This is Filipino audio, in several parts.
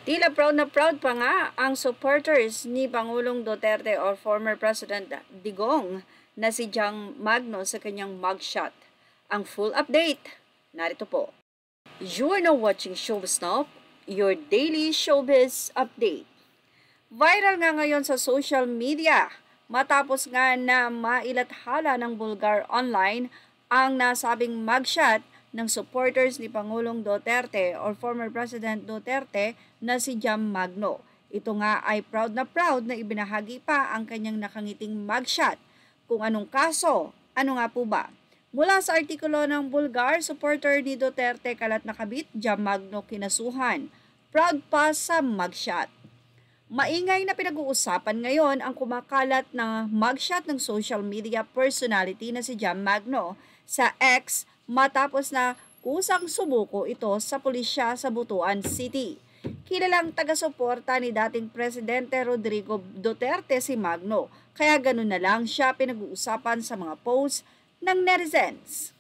Tila proud na proud pa nga ang supporters ni Pangulong Duterte or former President Digong na si Jam Magno sa kanyang mugshot. Ang full update, narito po. You are now watching Showbiz Now, your daily showbiz update. Viral nga ngayon sa social media matapos nga na mailathala ng bulgar online ang nasabing mugshot ng supporters ni Pangulong Duterte or former President Duterte na si Jam Magno. Ito nga ay proud na ibinahagi pa ang kanyang nakangiting mugshot. Kung anong kaso, ano nga po ba? Mula sa artikulo ng Bulgar, supporter ni Duterte kalat nakabit, Jam Magno kinasuhan. Proud pa sa mugshot. Maingay na pinag-uusapan ngayon ang kumakalat na mugshot ng social media personality na si Jam Magno sa X matapos na kusang sumuko ito sa pulisya sa Butuan City. Kilalang taga-suporta ni dating Presidente Rodrigo Duterte si Magno, kaya ganun na lang siya pinag-uusapan sa mga posts ng netizens.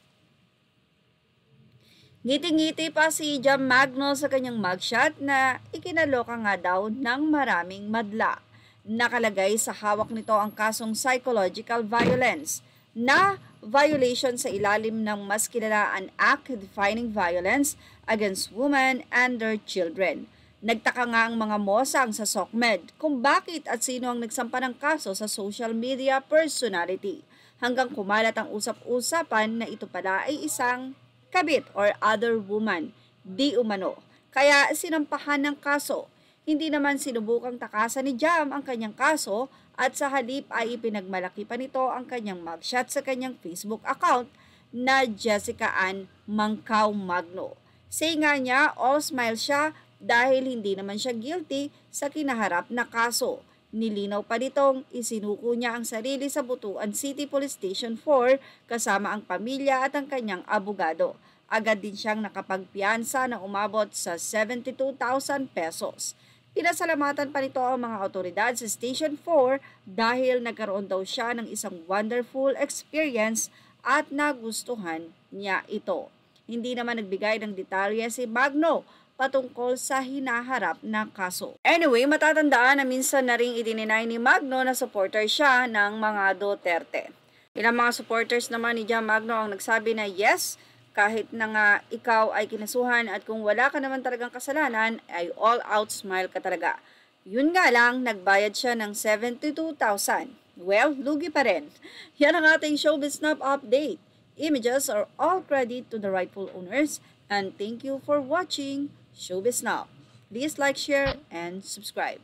Ngiti-ngiti pa si Jam Magno sa kanyang mugshot na ikinaloka nga daw ng maraming madla. Nakalagay sa hawak nito ang kasong psychological violence na violation sa ilalim ng mas kinalaan Act Defining Violence Against Women and Their Children. Nagtaka nga ang mga mosang sa SOCMED kung bakit at sino ang nagsampa ng kaso sa social media personality hanggang kumalat ang usap-usapan na ito pala ay isang kabit or other woman, di umano. Kaya sinampahan ng kaso. Hindi naman sinubukang takasan ni Jam ang kanyang kaso at sa halip ay ipinagmalaki pa nito ang kanyang mugshot sa kanyang Facebook account na Jessica Ann Mangkaw Magno. Say nga niya, all smile siya dahil hindi naman siya guilty sa kinaharap na kaso. Nilinaw pa nitong isinuko niya ang sarili sa Butuan City Police Station 4 kasama ang pamilya at ang kanyang abogado. Agad din siyang nakapagpiyansa na umabot sa 72,000 pesos. Pinasalamatan pa nito ang mga otoridad sa Station 4 dahil nagkaroon daw siya ng isang wonderful experience at nagustuhan niya ito. Hindi naman nagbigay ng detalye si Magno patungkol sa hinaharap na kaso. Anyway, matatandaan na minsan na ring idininay ni Magno na supporter siya ng mga Duterte. Ilang mga supporters naman ni Jam Magno ang nagsabi na yes, kahit na nga ikaw ay kinasuhan at kung wala ka naman talagang kasalanan, ay all out smile ka talaga. Yun nga lang, nagbayad siya ng 72,000. Well, lugi pa rin. Yan ang ating Showbiz Snap update. Images are all credit to the rightful owners and thank you for watching Showbiz Now. Please like, share, and subscribe.